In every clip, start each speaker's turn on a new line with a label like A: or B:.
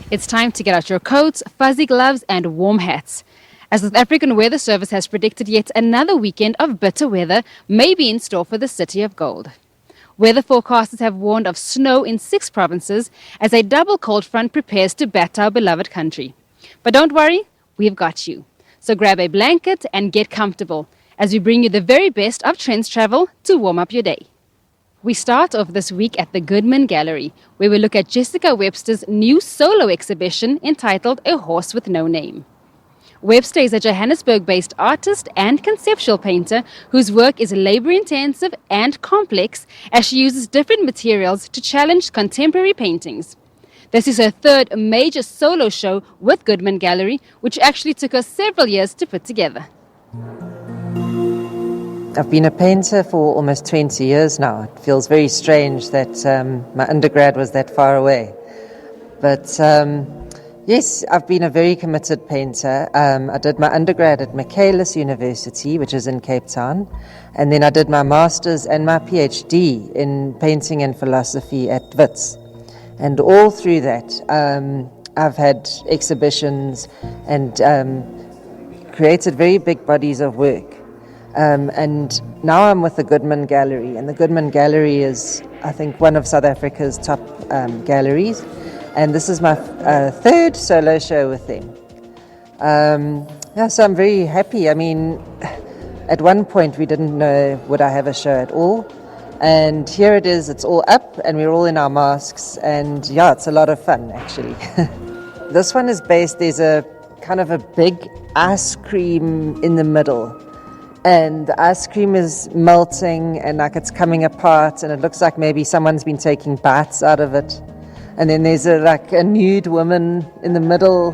A: It's time to get out your coats, fuzzy gloves and warm hats. As the South African Weather Service has predicted, yet another weekend of bitter weather may be in store for the City of Gold. Weather forecasters have warned of snow in 6 provinces as a double cold front prepares to batter our beloved country. But don't worry, we've got you. So grab a blanket and get comfortable as we bring you the very best of Trendz travel to warm up your day. We start off this week at the Goodman Gallery, where we look at Jessica Webster's new solo exhibition entitled A Horse with No Name. Webster is a Johannesburg-based artist and conceptual painter whose work is labor-intensive and complex as she uses different materials to challenge contemporary paintings. This is her 3rd major solo show with Goodman Gallery, which actually took her several years to put together.
B: I've been a painter for almost 20 years now. It feels very strange that my undergrad was that far away. But yes, I've been a very committed painter. I did my undergrad at Makalani University, which is in Cape Town. And then I did my master's and my PhD in painting and philosophy at Wits. And all through that, I've had exhibitions and created very big bodies of work. And now I'm with the Goodman Gallery, and the Goodman Gallery is, I think, one of South Africa's top galleries, and this is my 3rd solo show with them. So I'm very happy. I mean, at one point we didn't know would I have a show at all, and here it is, it's all up, and we're all in our masks, and yeah, it's a lot of fun, actually. This one is based, there's a kind of a big ice cream in the middle. And the ice cream is melting and like it's coming apart, and it looks like maybe someone's been taking bites out of it. And then there's a nude woman in the middle,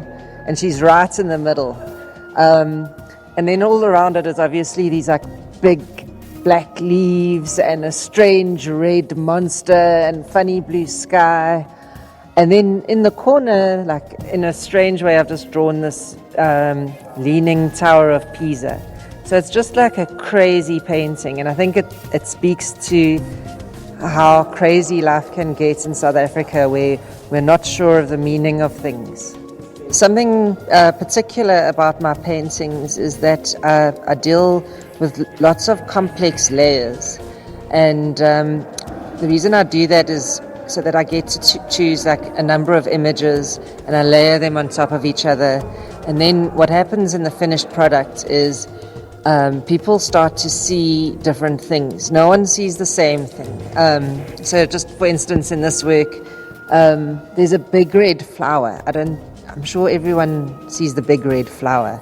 B: and she's right in the middle. And then all around it is obviously these like big black leaves and a strange red monster and funny blue sky. And then in the corner, like in a strange way, I've just drawn this leaning Tower of Pisa. So it's just like a crazy painting, and I think it speaks to how crazy life can get in South Africa, where we're not sure of the meaning of things. Something particular about my paintings is that I deal with lots of complex layers, and the reason I do that is so that I get to choose like a number of images and I layer them on top of each other, and then what happens in the finished product is people start to see different things. No one sees the same thing. So just for instance, in this work, there's a big red flower. I'm sure everyone sees the big red flower.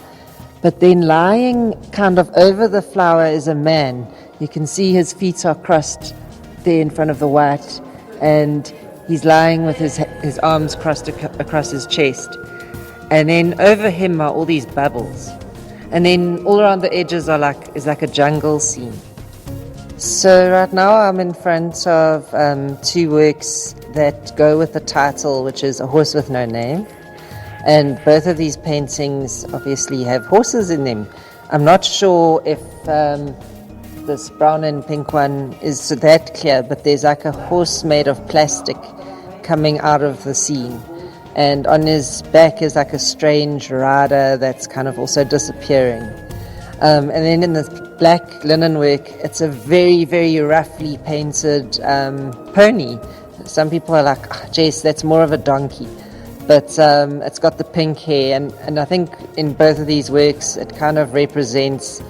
B: But then lying kind of over the flower is a man. You can see his feet are crossed there in front of the white, and he's lying with his arms crossed across his chest. And then over him are all these bubbles. And then all around the edges is like a jungle scene. So right now I'm in front of 2 works that go with the title, which is A Horse with No Name. And both of these paintings obviously have horses in them. I'm not sure if this brown and pink one is that clear, but there's like a horse made of plastic coming out of the scene. And on his back is like a strange rider that's kind of also disappearing. And then in the black linen work, it's a very, very roughly painted pony. Some people are like, Jess, that's more of a donkey. But it's got the pink hair. And I think in both of these works, it kind of represents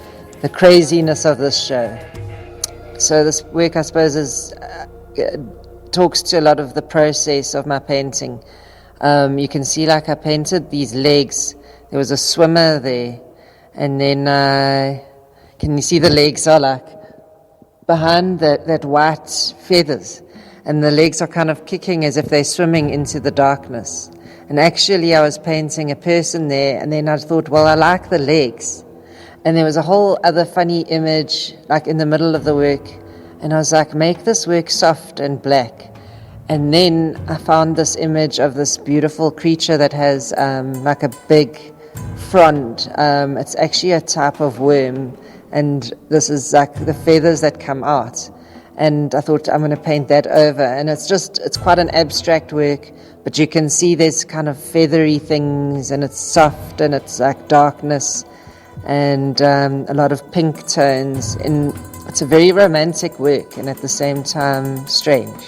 B: the craziness of this show. So this work, I suppose, talks to a lot of the process of my painting. You can see like I painted these legs. There was a swimmer there, and then can you see the legs are like behind that white feathers, and the legs are kind of kicking as if they're swimming into the darkness. And actually I was painting a person there, and then I thought, well, I like the legs. And there was a whole other funny image like in the middle of the work, and I was like, make this work soft and black. And then I found this image of this beautiful creature that has like a big frond. It's actually a type of worm, and this is like the feathers that come out. And I thought, I'm going to paint that over. And it's quite an abstract work, but you can see there's kind of feathery things, and it's soft, and it's like darkness, and a lot of pink tones. And it's a very romantic work, and at the same time strange.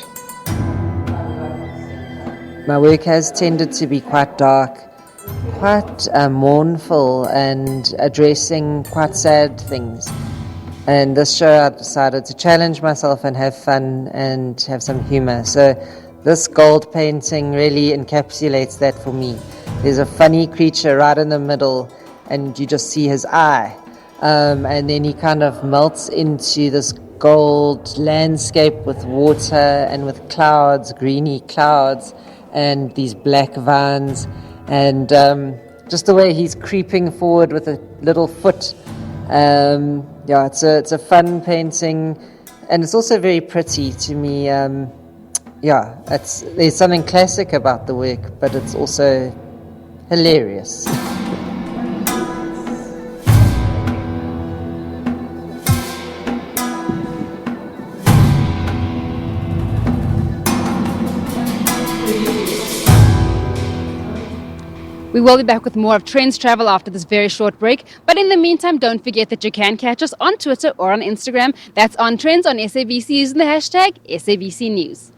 B: My work has tended to be quite dark, quite mournful, and addressing quite sad things. And this show I decided to challenge myself and have fun and have some humor. So this gold painting really encapsulates that for me. There's a funny creature right in the middle, and you just see his eye. And then he kind of melts into this gold landscape with water and with clouds, greeny clouds, and these black vines, and just the way he's creeping forward with a little foot. It's a fun painting, and it's also very pretty to me. There's something classic about the work, but it's also hilarious.
A: We will be back with more of Trendz Travel after this very short break. But in the meantime, don't forget that you can catch us on Twitter or on Instagram. That's on Trendz on SABC using the hashtag SABC News.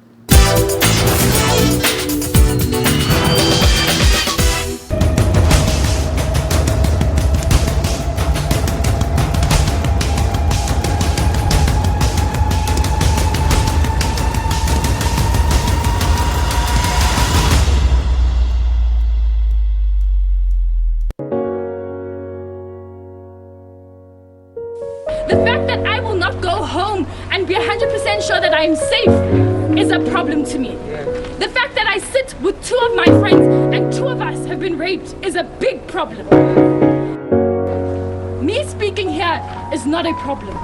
C: The fact that I will not go home and be 100% sure that I am safe is a problem to me. The fact that I sit with two of my friends and two of us have been raped is a big problem. Me speaking here is not a problem.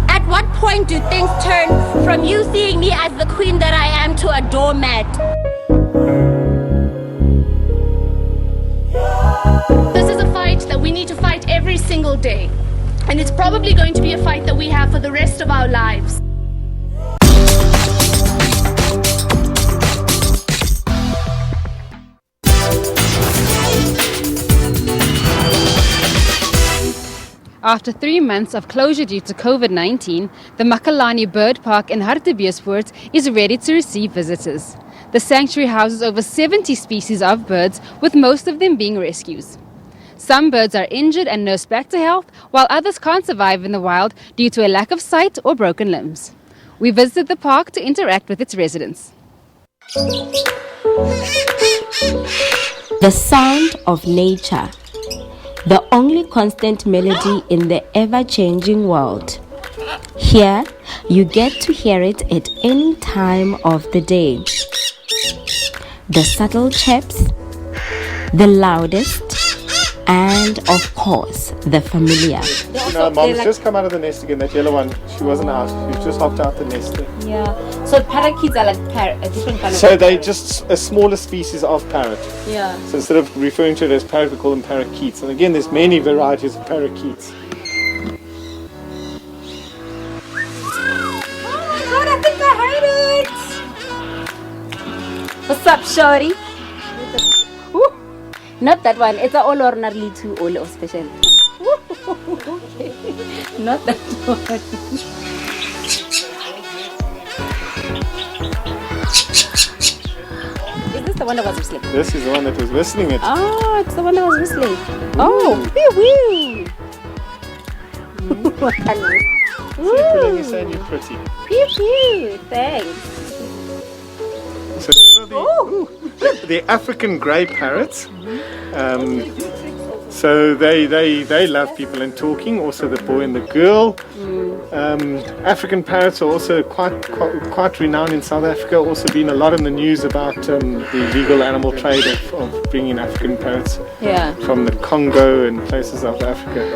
D: At what point do things turn from you seeing me as the queen that I am to a doormat?
C: This is a fight that we need to fight every single day. And it's probably going to be a fight that we have for the rest of our lives.
A: After 3 months of closure due to COVID-19, the Makalani Bird Park in Hartbeespoort is ready to receive visitors. The sanctuary houses over 70 species of birds, with most of them being rescues. Some birds are injured and nursed back to health, while others can't survive in the wild due to a lack of sight or broken limbs. We visited the park to interact with its residents.
E: The sound of nature, the only constant melody in the ever-changing world. Here, you get to hear it at any time of the day. The subtle chirps, the loudest, and of course, the familiar.
F: You know, mom's just come out of the nest again, that yellow one. She wasn't out. She just hopped out the nest there.
E: Yeah. So parakeets are like a different kind of...
F: So they're just a smaller species of parrot.
E: Yeah.
F: So instead of referring to it as parrot, we call them parakeets. And again, there's many varieties of parakeets.
E: Oh my god, I think I heard it! What's up, shorty? Not that one. It's a all or nearly two all or special. Okay. Not that one. Is this the one that was whistling?
F: This is the one that was whistling it.
E: Oh, it's the one that was whistling. Oh, wee wee.
F: You're saying you're pretty.
E: Pew pew. Thanks.
F: So these are the African grey parrots. So they love people and talking. Also the boy and the girl. African parrots are also quite renowned in South Africa. Also been a lot in the news about the illegal animal trade of bringing African parrots from the Congo and places of Africa.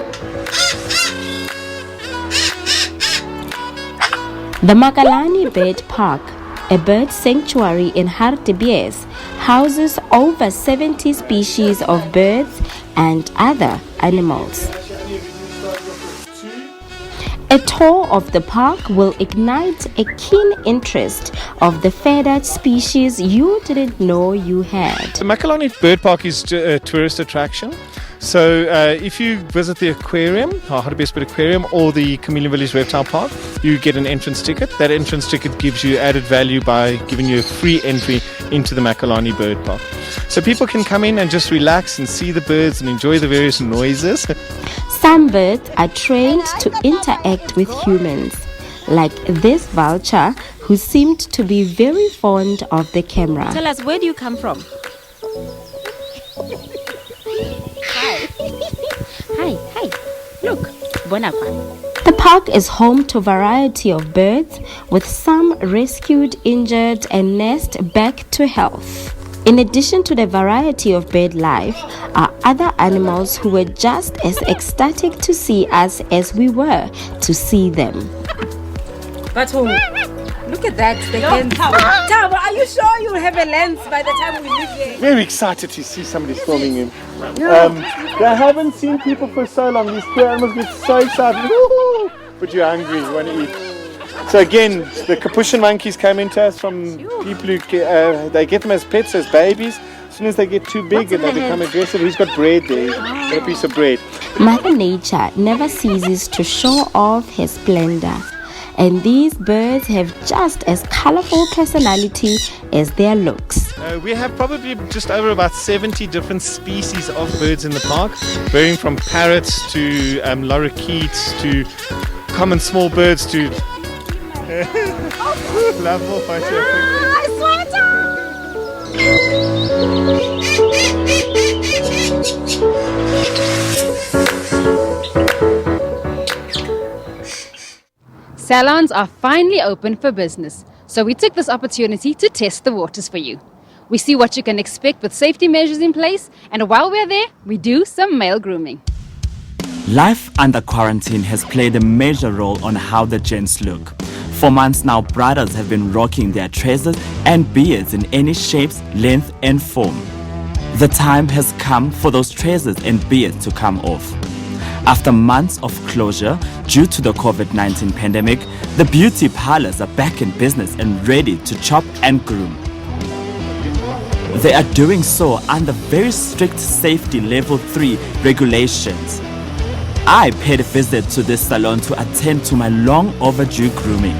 E: The Makalani Bird Park, a bird sanctuary in Hartbeespoort, houses over 70 species of birds and other animals. A tour of the park will ignite a keen interest of the feathered species you didn't know you had.
F: The Makalani Bird Park is a tourist attraction. So if you visit the aquarium, Hartbeespoort Aquarium, or the Chameleon Village Reptile Park, you get an entrance ticket. That entrance ticket gives you added value by giving you a free entry into the Makalani Bird Park. So people can come in and just relax and see the birds and enjoy the various noises.
E: Some birds are trained to interact with humans, like this vulture who seemed to be very fond of the camera.
A: Tell us, where do you come from? Hi, look, Bonapa.
E: The park is home to a variety of birds, with some rescued, injured, and nursed back to health. In addition to the variety of bird life, are other animals who were just as ecstatic to see us as we were to see them.
A: But look at that, the lens. Taba, are you sure you'll have a lens by the time we leave here?
F: Very excited to see somebody filming him. They haven't seen people for so long. These poor animals get so excited. Woo-hoo! But you're hungry, you want to eat. So again, the capuchin monkeys came into us from people who they get them as pets, as babies. As soon as they get too big and they become aggressive, he's got bread there. He's got a piece of bread.
E: Mother Nature never ceases to show off her splendor. And these birds have just as colorful personality as their looks.
F: We have probably just over about 70 different species of birds in the park, varying from parrots to lorikeets to common small birds to lovable
A: Salons are finally open for business, so we took this opportunity to test the waters for you. We see what you can expect with safety measures in place, and while we're there, we do some male grooming.
G: Life under quarantine has played a major role on how the gents look. For months now, brothers have been rocking their tresses and beards in any shapes, length and form. The time has come for those tresses and beards to come off. After months of closure due to the COVID-19 pandemic, the beauty parlors are back in business and ready to chop and groom. They are doing so under very strict safety level 3 regulations. I paid a visit to this salon to attend to my long overdue grooming.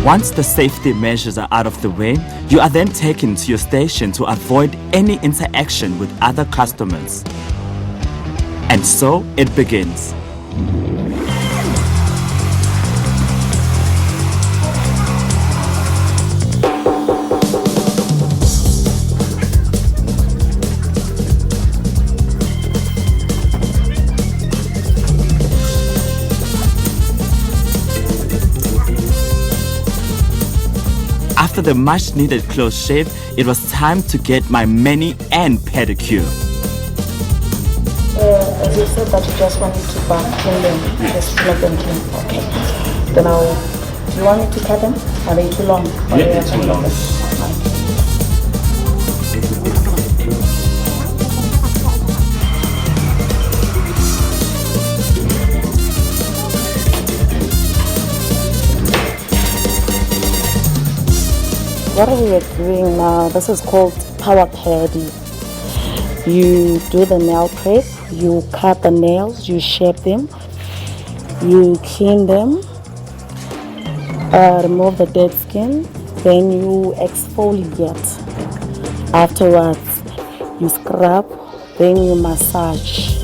G: Once the safety measures are out of the way, you are then taken to your station to avoid any interaction with other customers. And so it begins. After the much needed close shave, it was time to get my mani and pedicure.
H: As you said that you just wanted to clean them, just make them clean. Okay. Then do you want me to cut them? Are they too long?
G: Yeah, they're too long.
H: What we are doing now, this is called power padding. You do the nail prep, you cut the nails, you shape them, you clean them, remove the dead skin, then you exfoliate. Afterwards, you scrub, then you massage.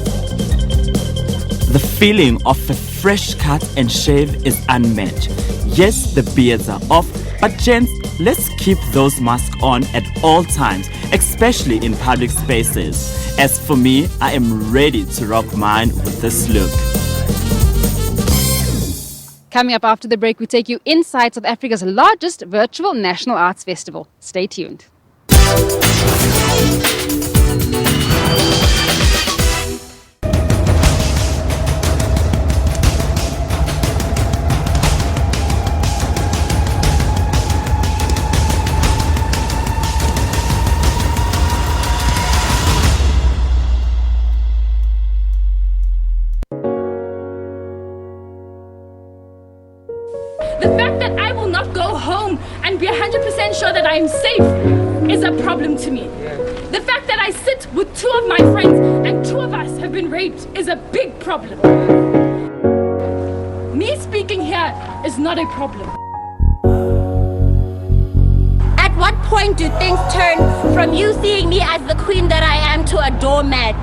G: The feeling of a fresh cut and shave is unmatched. Yes, the beards are off, But gents, let's keep those masks on at all times, especially in public spaces. As for me, I am ready to rock mine with this look.
A: Coming up after the break, we take you inside South Africa's largest virtual national arts festival. Stay tuned.
C: The fact that I will not go home and be 100% sure that I am safe is a problem to me. The fact that I sit with two of my friends and two of us have been raped is a big problem. Me speaking here is not a problem.
D: At what point do things turn from you seeing me as the queen that I am to a doormat?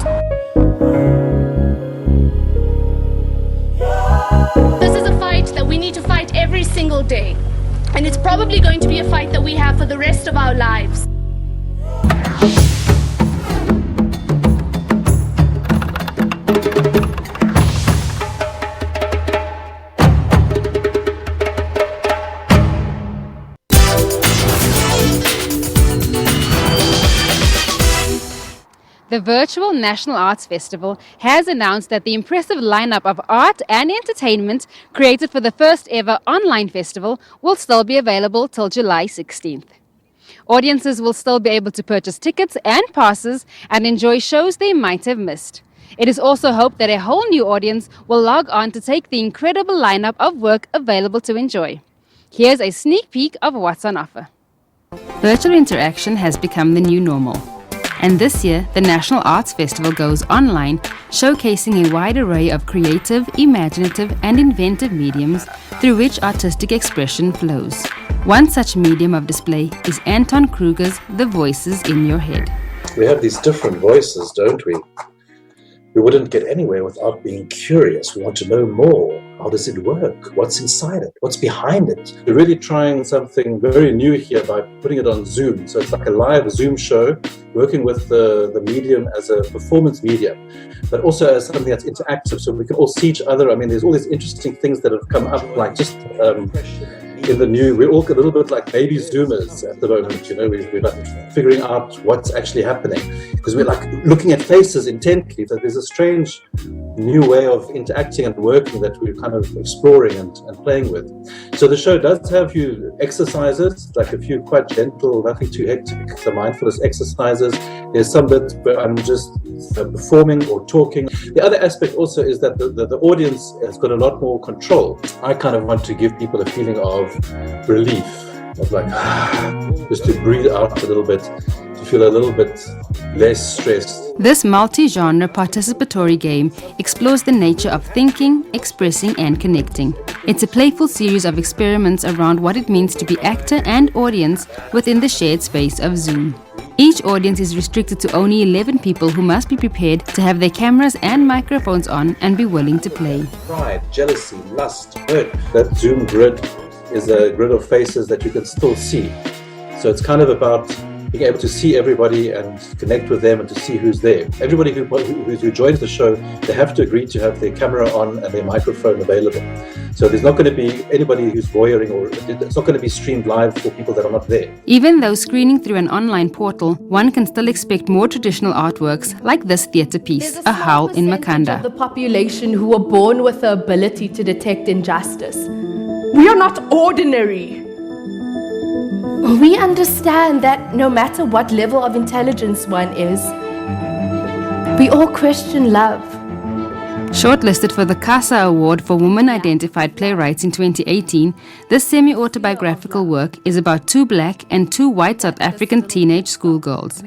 C: This is a fight that we need to fight every single day. And it's probably going to be a fight that we have for the rest of our lives.
A: The Virtual National Arts Festival has announced that the impressive lineup of art and entertainment created for the first ever online festival will still be available till July 16th. Audiences will still be able to purchase tickets and passes and enjoy shows they might have missed. It is also hoped that a whole new audience will log on to take the incredible lineup of work available to enjoy. Here's a sneak peek of what's on offer. Virtual interaction has become the new normal. And this year, the National Arts Festival goes online, showcasing a wide array of creative, imaginative, and inventive mediums through which artistic expression flows. One such medium of display is Anton Kruger's The Voices in Your Head.
I: We have these different voices, don't we? We wouldn't get anywhere without being curious. We want to know more. How does it work? What's inside it? What's behind it? We're really trying something very new here by putting it on Zoom. So it's like a live Zoom show, working with the medium as a performance medium, but also as something that's interactive, so we can all see each other. I mean, there's all these interesting things that have come up, like just in the new, we're all a little bit like baby Zoomers at the moment, you know, we're like figuring out what's actually happening, because we're like looking at faces intently. So there's a strange new way of interacting and working that we're kind of exploring and playing with. So the show does have few exercises, like a few quite gentle, nothing too hectic, so mindfulness exercises. There's some bits where I'm just performing or talking. The other aspect also is that the audience has got a lot more control. I kind of want to give people a feeling of relief, of like, just to breathe out a little bit, to feel a little bit less stressed.
A: This multi-genre participatory game explores the nature of thinking, expressing, and connecting. It's a playful series of experiments around what it means to be actor and audience within the shared space of Zoom. Each audience is restricted to only 11 people who must be prepared to have their cameras and microphones on and be willing to play.
I: Pride, jealousy, lust, hurt. That Zoom grid is a grid of faces that you can still see. So it's kind of about being able to see everybody and connect with them and to see who's there. Everybody who joins the show, they have to agree to have their camera on and their microphone available. So there's not going to be anybody who's voyeuring, or it's not going to be streamed live for people that are not there.
A: Even though screening through an online portal, one can still expect more traditional artworks like this theatre piece, A Howl in Makanda.
J: Of the population who were born with the ability to detect injustice. We are not ordinary. We understand that no matter what level of intelligence one is, we all question love.
A: Shortlisted for the CASA Award for Women-Identified Playwrights in 2018, this semi-autobiographical work is about two black and two white South African teenage schoolgirls.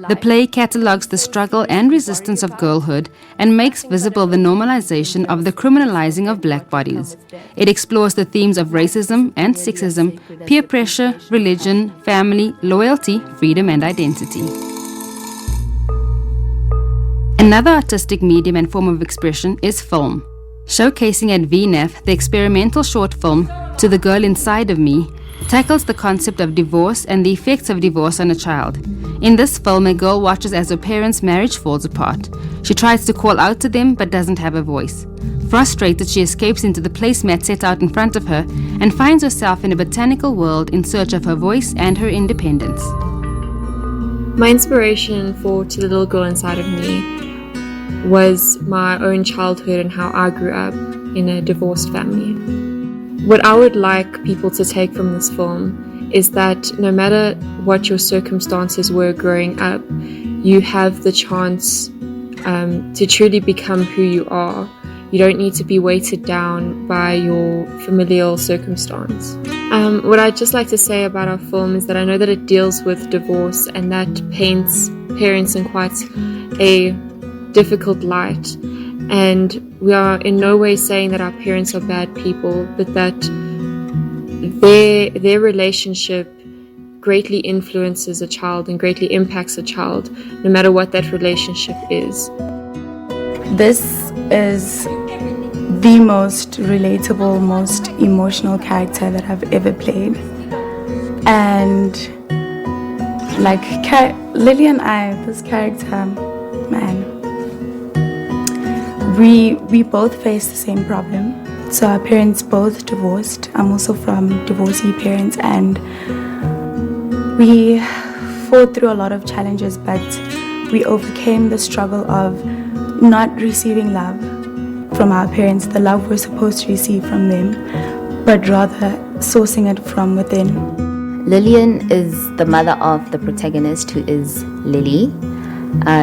A: The play catalogues the struggle and resistance of girlhood and makes visible the normalization of the criminalizing of black bodies. It explores the themes of racism and sexism, peer pressure, religion, family, loyalty, freedom, and identity. Another artistic medium and form of expression is film. Showcasing at VNAF the experimental short film To the Girl Inside of Me, tackles the concept of divorce and the effects of divorce on a child. In this film, a girl watches as her parents' marriage falls apart. She tries to call out to them but doesn't have a voice. Frustrated, she escapes into the placemat set out in front of her and finds herself in a botanical world in search of her voice and her independence.
K: My inspiration for To the Little Girl Inside of Me was my own childhood and how I grew up in a divorced family. What I would like people to take from this film is that no matter what your circumstances were growing up, you have the chance to truly become who you are. You don't need to be weighted down by your familial circumstance. What I'd just like to say about our film is that I know that it deals with divorce and that paints parents in quite a difficult light. And we are in no way saying that our parents are bad people, but that their relationship greatly influences a child and greatly impacts a child, no matter what that relationship is.
L: This is the most relatable, most emotional character that I've ever played. And like Lily and I, this character, man, we both face the same problem. So our parents both divorced. I'm also from divorcee parents, and we fought through a lot of challenges, but we overcame the struggle of not receiving love from our parents, the love we're supposed to receive from them, but rather sourcing it from within.
M: Lillian is the mother of the protagonist, who is Lily.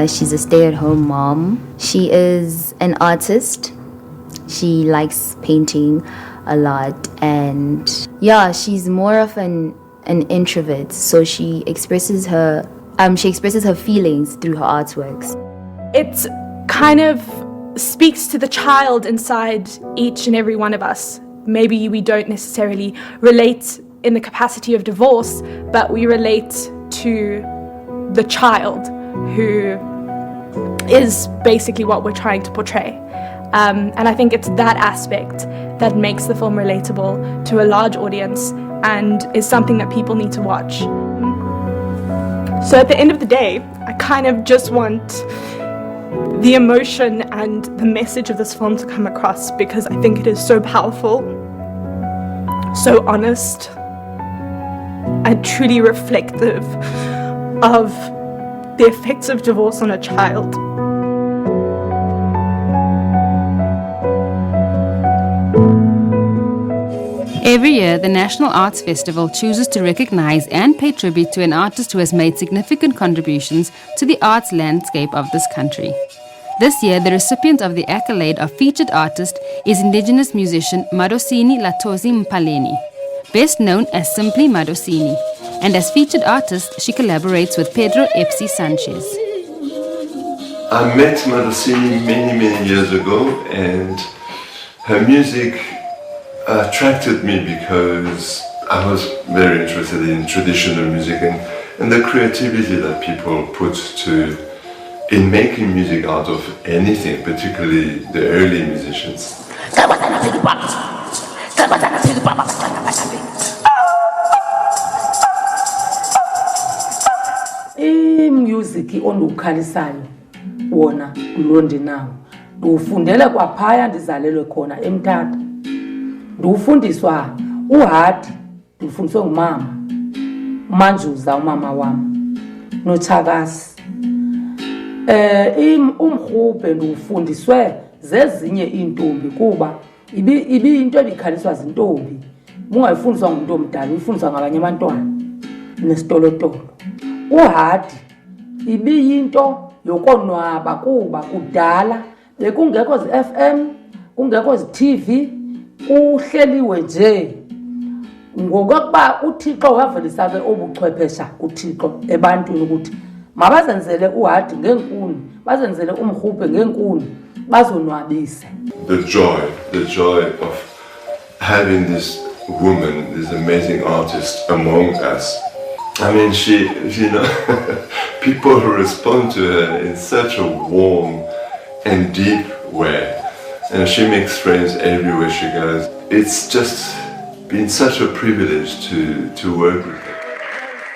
M: She's a stay-at-home mom. She is an artist. She likes painting a lot, and she's more of an introvert. So she expresses her feelings through her artworks.
J: It kind of speaks to the child inside each and every one of us. Maybe we don't necessarily relate in the capacity of divorce, but we relate to the child, who is basically what we're trying to portray. And I think it's that aspect that makes the film relatable to a large audience and is something that people need to watch. So at the end of the day, I kind of just want the emotion and the message of this film to come across, because I think it is so powerful, so honest, and truly reflective of the effects of divorce on a child.
A: Every year, the National Arts Festival chooses to recognize and pay tribute to an artist who has made significant contributions to the arts landscape of this country. This year, the recipient of the accolade of featured artist is Indigenous musician Madosini Mpaleni, best known as simply Madosini. And as featured artist, she collaborates with Pedro Epsi Sanchez.
N: I met Madosini many years ago, and her music attracted me because I was very interested in traditional music and the creativity that people put in making music out of anything, particularly the early musicians.
O: Music ondukhalisayo wona ulondi nawo ndiwufundele kwaphaya ndizalelwe khona eMthatha. Ndiwufundiswa uHadi, ndifundiswe ngumama uManjuza, umama wami, noThakasi. Umrhubhe ndiwufundiswe zezinye iintombi, kuba into ebikhaliswa zintombi. Ungayifundiswa ngumuntu omdala, uyifundiswa ngabanye abantwana nesitolotolo. uHadi ibiyinto yokonwaba, kuba kudala bekungekho zi-FM, kungekho zi-TV, kuhleliwe nje. Ngokuba uThixo wavelisa ke obuchwephesha uThixo ebantwini ukuthi mabazenzele uHadi ngenkuni, bazenzele umrhubhe ngenkuni, bazonwabise.
N: The joy of having this woman, this amazing artist among us. I mean, she people respond to her in such a warm and deep way, and she makes friends everywhere she goes. It's just been such a privilege to work with them.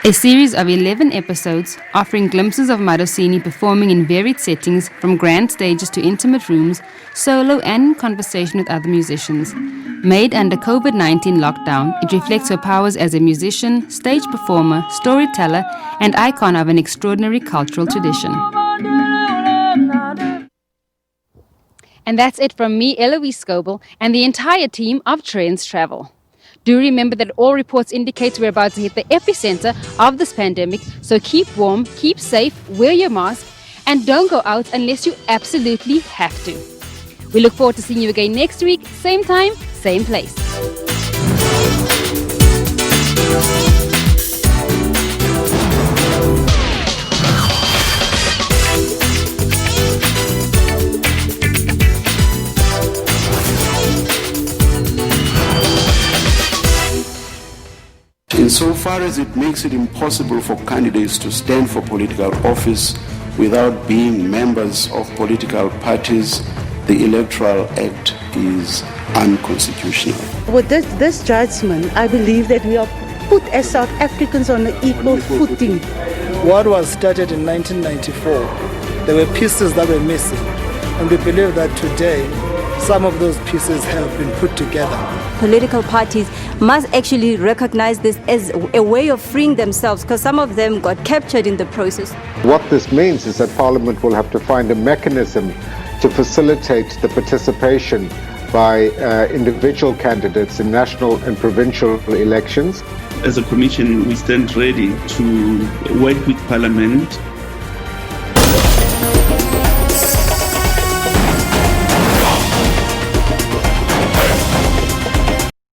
A: A series of 11 episodes offering glimpses of Madosini performing in varied settings from grand stages to intimate rooms, solo and in conversation with other musicians. Made under COVID-19 lockdown, it reflects her powers as a musician, stage performer, storyteller, and icon of an extraordinary cultural tradition. And that's it from me, Eloise Scoble, and the entire team of Trendz Travel. Do remember that all reports indicate we're about to hit the epicenter of this pandemic, so keep warm, keep safe, wear your mask, and don't go out unless you absolutely have to. We look forward to seeing you again next week, same time, same place.
P: Insofar as it makes it impossible for candidates to stand for political office without being members of political parties, the Electoral Act is unconstitutional.
Q: With this judgment, I believe that we are put as South Africans on an equal footing.
R: What was started in 1994, there were pieces that were missing, and we believe that today some of those pieces have been put together.
S: Political parties must actually recognize this as a way of freeing themselves, because some of them got captured in the process.
T: What this means is that Parliament will have to find a mechanism to facilitate the participation by individual candidates in national and provincial elections.
U: As a Commission, we stand ready to work with Parliament